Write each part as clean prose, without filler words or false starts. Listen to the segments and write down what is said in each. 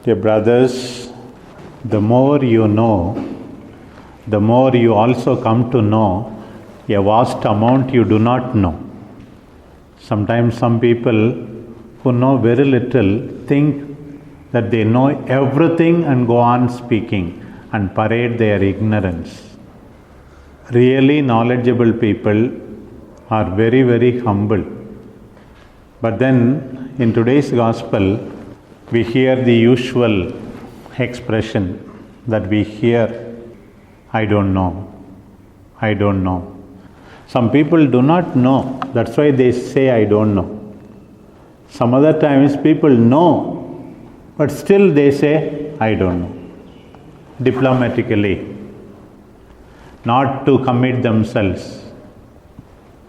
Dear brothers, the more you know, the more you also come to know a vast amount you do not know. Sometimes some people who know very little think that they know everything and go on speaking and parade their ignorance. Really knowledgeable people are very, very humble. But then in today's gospel, we hear the usual expression that we hear, I don't know, I don't know. Some people do not know, that's why they say I don't know. Some other times people know, but still they say I don't know. Diplomatically, not to commit themselves,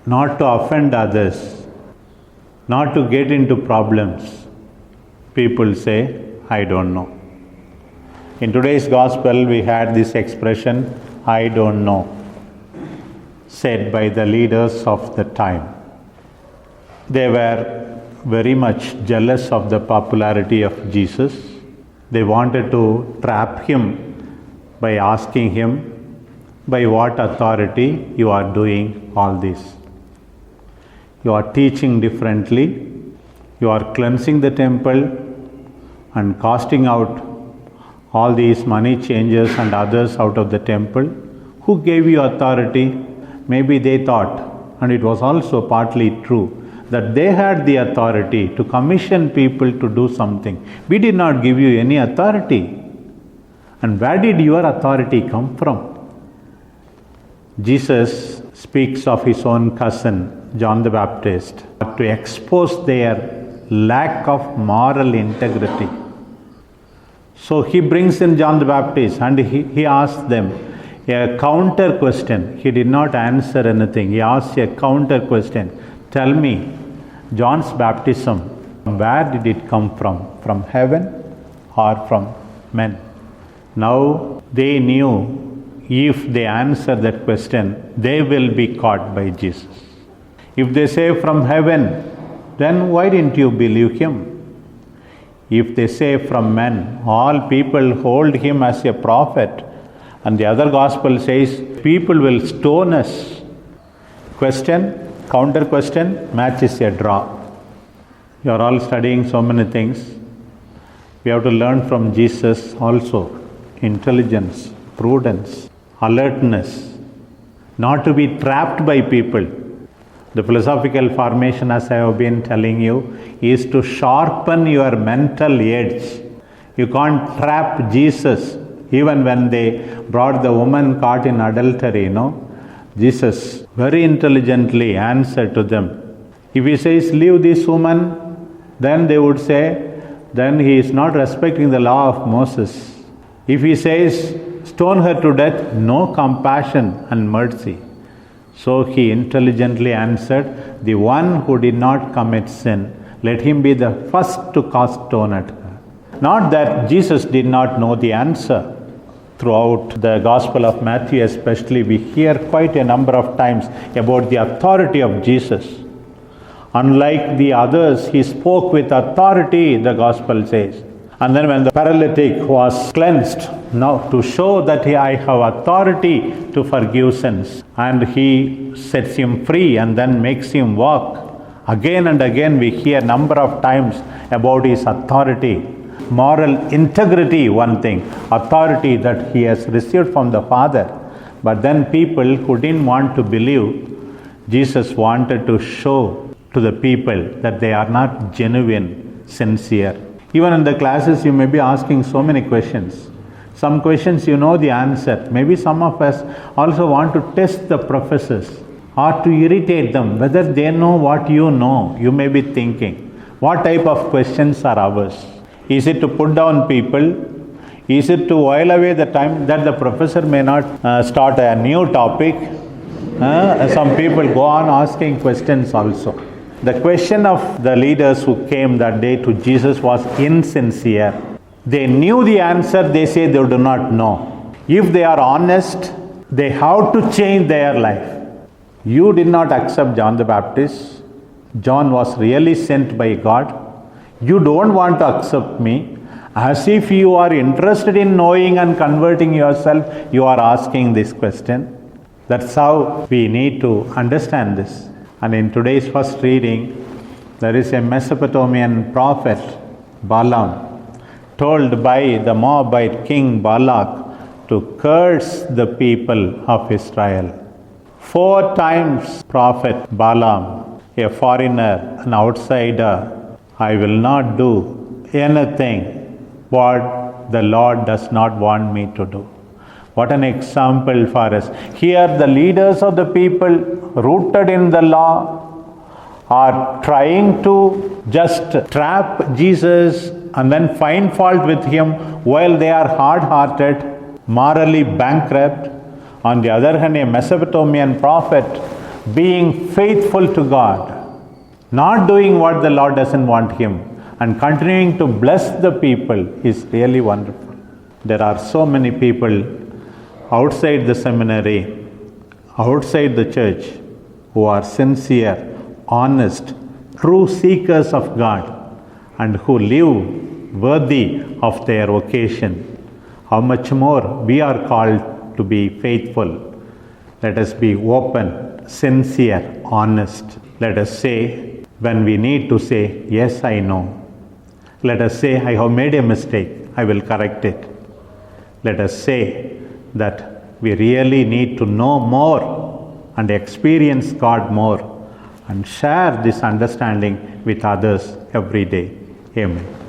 not to offend others, not to get into problems. People say, I don't know. In today's gospel, we had this expression, I don't know, said by the leaders of the time. They were very much jealous of the popularity of Jesus. They wanted to trap him by asking him, by what authority you are doing all this? You are teaching differently, you are cleansing the temple and casting out all these money changers and others out of the temple. Who gave you authority? Maybe they thought, and it was also partly true, that they had the authority to commission people to do something. We did not give you any authority. And where did your authority come from? Jesus speaks of his own cousin, John the Baptist, to expose their lack of moral integrity. So he brings in John the Baptist and he asks them a counter question. He did not answer anything. He asked a counter question. Tell me, John's baptism, where did it come from? From heaven or from men? Now they knew if they answer that question, they will be caught by Jesus. If they say from heaven, then why didn't you believe him? If they say from men, all people hold him as a prophet, and the other gospel says people will stone us. Question, counter question, match is a draw. You are all studying so many things. We have to learn from Jesus also intelligence, prudence, alertness, not to be trapped by people. The philosophical formation, as I have been telling you, is to sharpen your mental edge. You can't trap Jesus. Even when they brought the woman caught in adultery, Jesus very intelligently answered to them. If he says, leave this woman, then they would say, then he is not respecting the law of Moses. If he says, stone her to death, no compassion and mercy. So he intelligently answered, the one who did not commit sin, let him be the first to cast stone at her. Not that Jesus did not know the answer. Throughout the Gospel of Matthew especially, we hear quite a number of times about the authority of Jesus. Unlike the others, he spoke with authority, the Gospel says. And then when the paralytic was cleansed, now to show that I have authority to forgive sins, and he sets him free and then makes him walk. Again and again we hear number of times about his authority. Moral integrity, one thing, authority that he has received from the Father. But then people who didn't want to believe, Jesus wanted to show to the people that they are not genuine, sincere. Even in the classes you may be asking so many questions. Some questions you know the answer. Maybe some of us also want to test the professors or to irritate them, whether they know what you know. You may be thinking, what type of questions are ours? Is it to put down people? Is it to while away the time that the professor may not start a new topic? Some people go on asking questions also. The question of the leaders who came that day to Jesus was insincere. They knew the answer, they say they do not know. If they are honest, they have to change their life. You did not accept John the Baptist. John was really sent by God. You don't want to accept me, As if you are interested in knowing and converting yourself, you are asking this question. That's how we need to understand this. And in today's first reading, there is a Mesopotamian prophet, Balaam, told by the Moabite king Balak to curse the people of Israel. 4 times prophet Balaam, a foreigner, an outsider, I will not do anything what the Lord does not want me to do. What an example for us. Here the leaders of the people rooted in the law are trying to just trap Jesus and then find fault with him while they are hard-hearted, morally bankrupt. On the other hand, a Mesopotamian prophet being faithful to God, not doing what the Lord doesn't want him, and continuing to bless the people is really wonderful. There are so many people outside the seminary, outside the church, who are sincere, honest, true seekers of God, and who live worthy of their vocation. How much more we are called to be faithful. Let us be open, sincere, honest. Let us say, when we need to say, yes, I know. Let us say, I have made a mistake, I will correct it. Let us say that we really need to know more and experience God more and share this understanding with others every day. Amen.